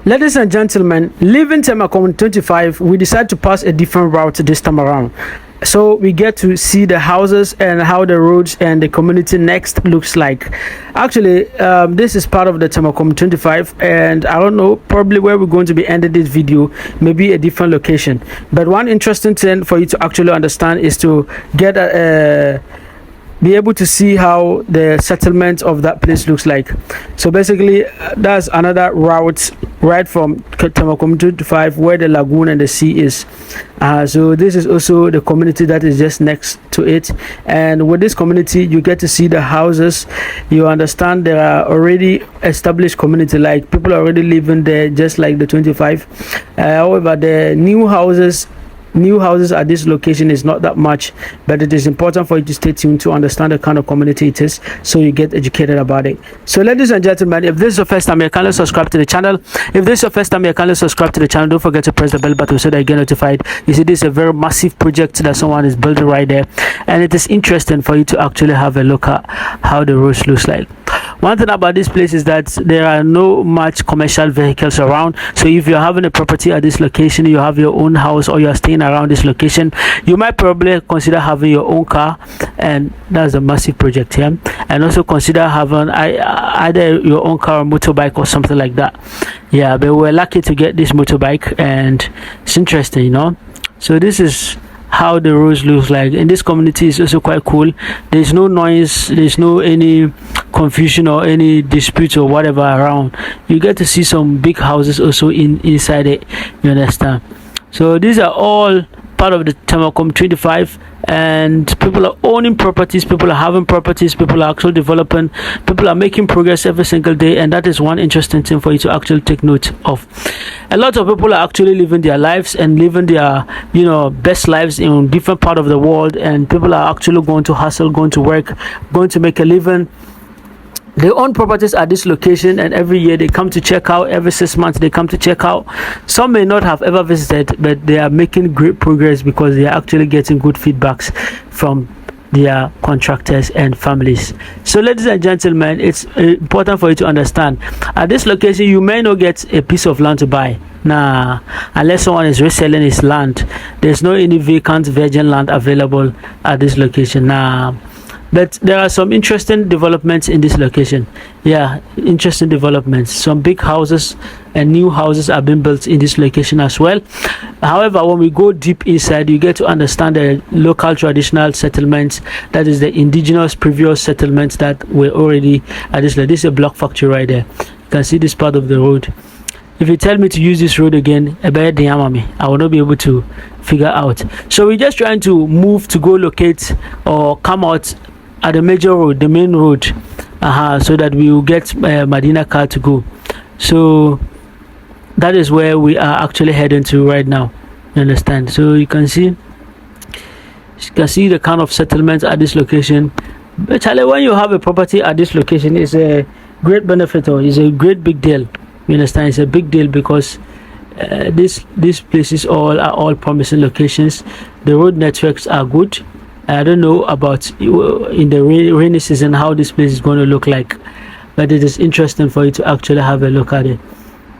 Ladies and gentlemen, leaving Tema 25, we decided to pass a different route this time around. So we get to see the houses and how the roads and the community next looks like. Actually, this is part of the Tema 25, and I don't know probably where we're going to be ending this video, maybe a different location. But one interesting thing for you to actually understand is to get be able to see how the settlement of that place looks like. So basically, that's another route right from Tema 25 where the lagoon and the sea is. So this is also the community that is just next to it, and with this community you get to see the houses. You understand there are already established community, like people are already living there just like the 25. However, the new houses at this location is not that much, but it is important for you to stay tuned to understand the kind of community it is, so you get educated about it. So ladies and gentlemen, if this is your first time here, kindly subscribe to the channel. If this is your first time here, kindly subscribe to the channel. Don't forget to press the bell button so that you get notified. You see, this is a very massive project that someone is building right there, and it is interesting for you to actually have a look at how the roads looks like. One thing about this place is that there are no much commercial vehicles around. So if you're having a property at this location, you have your own house, or you're staying around this location, you might probably consider having your own car, and that's a massive project here. And also consider having either your own car or motorbike or something like that. Yeah, but we're lucky to get this motorbike, and it's interesting, you know. So this is how the roads looks like, and this community is also quite cool. There's no noise, there's no any confusion or any disputes or whatever around. You get to see some big houses also inside it, you understand. So these are all part of the Tema 25, and people are owning properties, people are having properties, people are actually developing, people are making progress every single day, and that is one interesting thing for you to actually take note of. A lot of people are actually living their lives and living their best lives in different part of the world, and people are actually going to hustle, going to work, going to make a living. They own properties at this location, and every year they come to check out. Every 6 months they come to check out. Some may not have ever visited, but they are making great progress because they are actually getting good feedbacks from their contractors and families. So ladies and gentlemen, it's important for you to understand, at this location you may not get a piece of land to buy. Nah, unless someone is reselling his land. There's no any vacant virgin land available at this location. Nah. But there are some interesting developments in this location. Yeah, interesting developments. Some big houses and new houses are being built in this location as well. However, when we go deep inside, you get to understand the local traditional settlements, that is the indigenous previous settlements that were already at this level. This is a block factory right there. You can see this part of the road. If you tell me to use this road again, I will not be able to figure out. So we're just trying to move to go locate or come out at the major road, the main road, so that we will get Medina car to go. So that is where we are actually heading to right now. You understand? So you can see the kind of settlements at this location. But Charlie, when you have a property at this location, it's a great benefit, or it's a great big deal. You understand? It's a big deal because these places are all promising locations. The road networks are good. I don't know about in the rainy season how this place is going to look like, but it is interesting for you to actually have a look at it.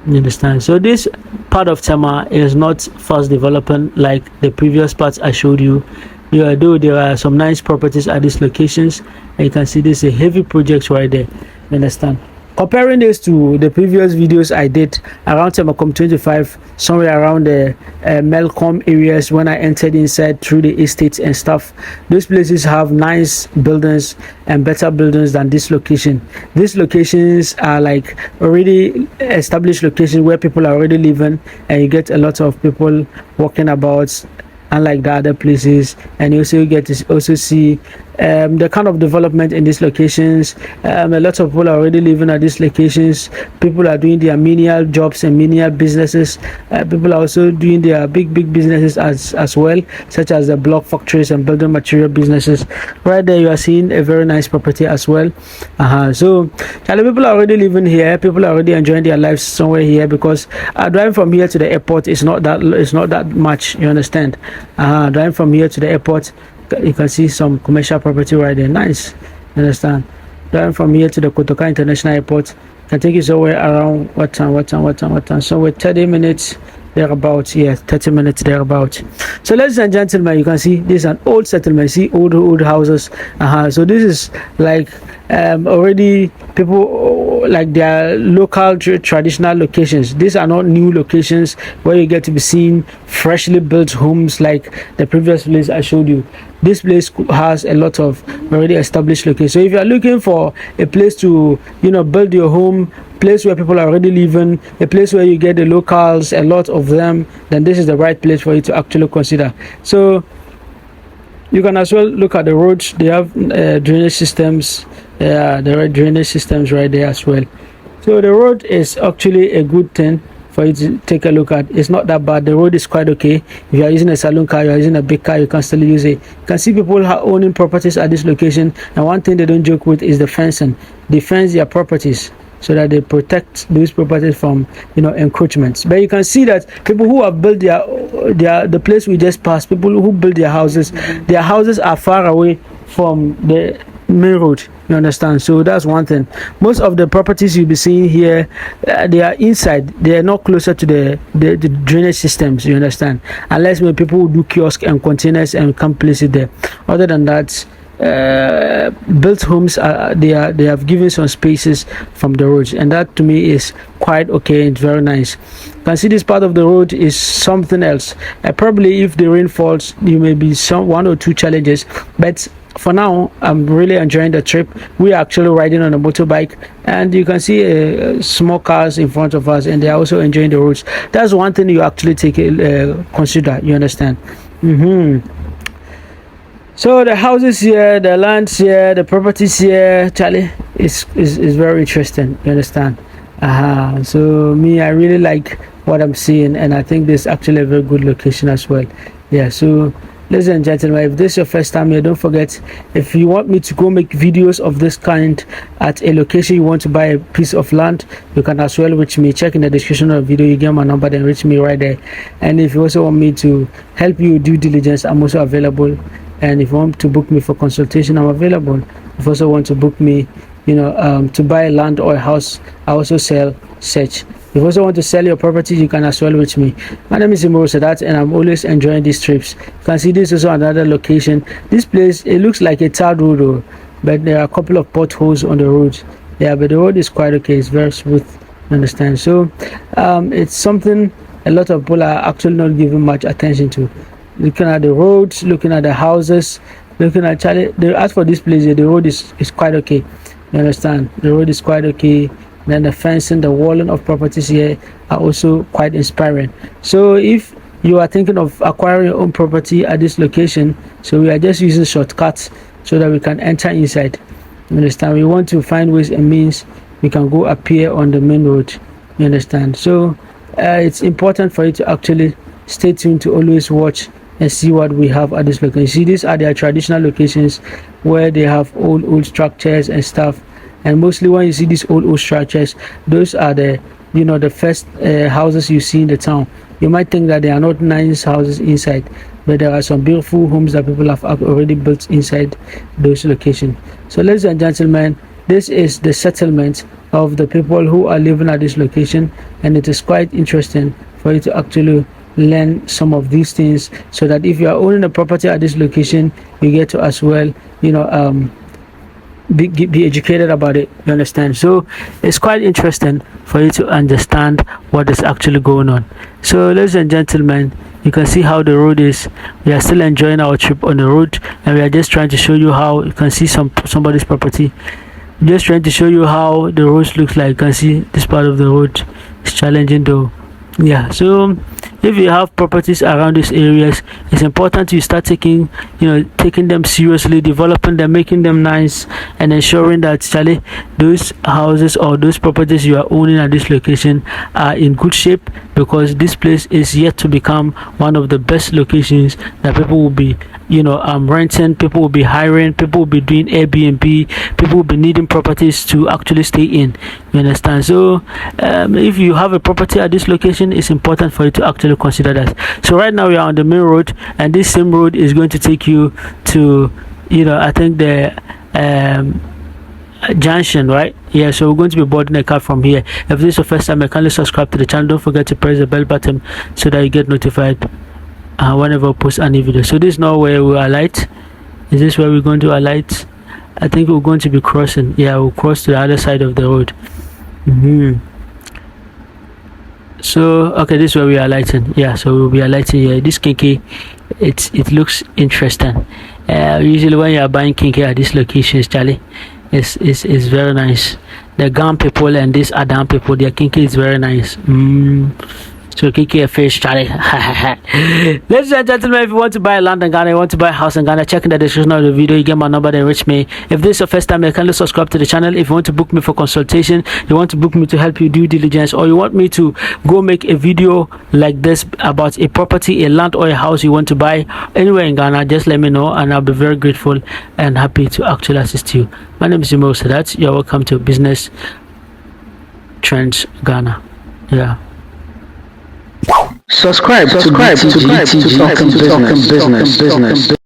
You understand? So this part of Tema is not fast developing like the previous parts I showed you. Though there are some nice properties at these locations, and you can see this is a heavy project right there. You understand? Comparing this to the previous videos I did around Tema 25, somewhere around the Melcom areas, when I entered inside through the estates and stuff, those places have nice buildings and better buildings than this location. These locations are like already established locations where people are already living, and you get a lot of people walking about, unlike the other places. And you also get to also see the kind of development in these locations. A lot of people are already living at these locations. People are doing their menial jobs and menial businesses. People are also doing their big businesses as well, such as the block factories and building material businesses. Right there you are seeing a very nice property as well. So people are already living here. People are already enjoying their lives somewhere here, because driving from here to the airport is not that much. You understand? Driving from here to the airport, you can see some commercial property right there. Nice. You understand? Then from here to the Kotoka International Airport can take you somewhere around what time? Somewhere 30 minutes thereabouts. Yeah, 30 minutes thereabouts. So ladies and gentlemen, you can see this is an old settlement. See old houses. So this is like already people like their local traditional locations. These are not new locations where you get to be seeing freshly built homes like the previous place I showed you. This place has a lot of already established locations. So if you are looking for a place to build your home, place where people are already living, a place where you get the locals, a lot of them, then this is the right place for you to actually consider. So you can as well look at the roads. They have drainage systems. There are drainage systems right there as well. So the road is actually a good thing for you to take a look at. It's not that bad. The road is quite okay. If you are using a saloon car, you are using a big car, you can still use it. You can see people owning properties at this location, and one thing they don't joke with is the fencing. They fence their properties so that they protect those properties from encroachments. But you can see that people who have built the place we just passed, people who build their houses are far away from the main road. You understand? So that's one thing. Most of the properties you'll be seeing here, they are inside. They are not closer to the drainage systems. You understand? Unless when people will do kiosk and containers and come place it there. Other than that, built homes they have given some spaces from the roads, and that to me is quite okay. It's very nice. You can see this part of the road is something else. Probably if the rain falls, there may be one or two challenges, but for now I'm really enjoying the trip. We are actually riding on a motorbike, and you can see small cars in front of us, and they are also enjoying the roads. That's one thing you actually take consider. You understand? So the houses here, the lands here, the properties here, Charlie, is very interesting. You understand? So me, I really like what I'm seeing, and I think this is actually a very good location as well. Yeah. So ladies and gentlemen, if this is your first time here, don't forget, if you want me to go make videos of this kind at a location you want to buy a piece of land, you can as well reach me. Check in the description of the video, you get my number, then reach me right there. And if you also want me to help you do diligence, I'm also available. And if you want to book me for consultation, I'm available. If you also want to book me, to buy land or a house, I also sell such. If you also want to sell your property, you can as well reach me. My name is Imoru Sadat, and I'm always enjoying these trips. You can see this is also another location. This place, it looks like a tarred road, but there are a couple of potholes on the road. Yeah, but the road is quite okay. It's very smooth. You understand? So it's something a lot of people are actually not giving much attention to. Looking at the roads, looking at the houses, looking at as for this place here, the road is quite okay. You understand? The road is quite okay. Then the fencing, the walling of properties here are also quite inspiring. So if you are thinking of acquiring your own property at this location, so we are just using shortcuts so that we can enter inside. You understand? We want to find ways and means we can go appear on the main road. You understand? So it's important for you to actually stay tuned to always watch and see what we have at this location. See, these are their traditional locations where they have old structures and stuff. And mostly when you see these old structures, those are the the first houses you see in the town. You might think that they are not nice houses inside, but there are some beautiful homes that people have already built inside those locations. So ladies and gentlemen, this is the settlement of the people who are living at this location, and it is quite interesting for you to actually learn some of these things, so that if you are owning a property at this location, you get to as well be educated about it. You understand? So it's quite interesting for you to understand what is actually going on. So ladies and gentlemen, you can see how the road is. We are still enjoying our trip on the road, and we are just trying to show you how you can see somebody's property. Just trying to show you how the road looks like. You can see this part of the road is challenging though. Yeah, so if you have properties around these areas, it's important you start taking them seriously, developing them, making them nice, and ensuring that those houses or those properties you are owning at this location are in good shape, because this place is yet to become one of the best locations that people will be renting, people will be hiring, people will be doing Airbnb, people will be needing properties to actually stay in. You understand? So if you have a property at this location, it's important for you to actually consider that. So right now we are on the main road, and this same road is going to take you to I think the Junction, right? Yeah, so we're going to be boarding a car from here. If this is your first time, kindly subscribe to the channel. Don't forget to press the bell button so that you get notified whenever I post any video. So this is not where we alight. Is this where we're going to alight? I think we're going to be crossing. Yeah, we'll cross to the other side of the road. So okay, this is where we are alighting. Yeah, so we'll be alighting here. This kinky, it looks interesting. Usually when you are buying kinky at these locations, Charlie, it's very nice. The Ghana people and these Adam people, their kinky is very nice. So kinky a fish, Charlie. Ladies and gentlemen, if you want to buy land in Ghana, you want to buy a house in Ghana, check in the description of the video. You get my number, then reach me. If this is your first time, you kindly subscribe to the channel. If you want to book me for consultation, you want to book me to help you do diligence, or you want me to go make a video like this about a property, a land or a house you want to buy anywhere in Ghana, just let me know and I'll be very grateful and happy to actually assist you. My name is Imoru Sadat. You're welcome to Business Trends Ghana. Yeah. Subscribe to talk business.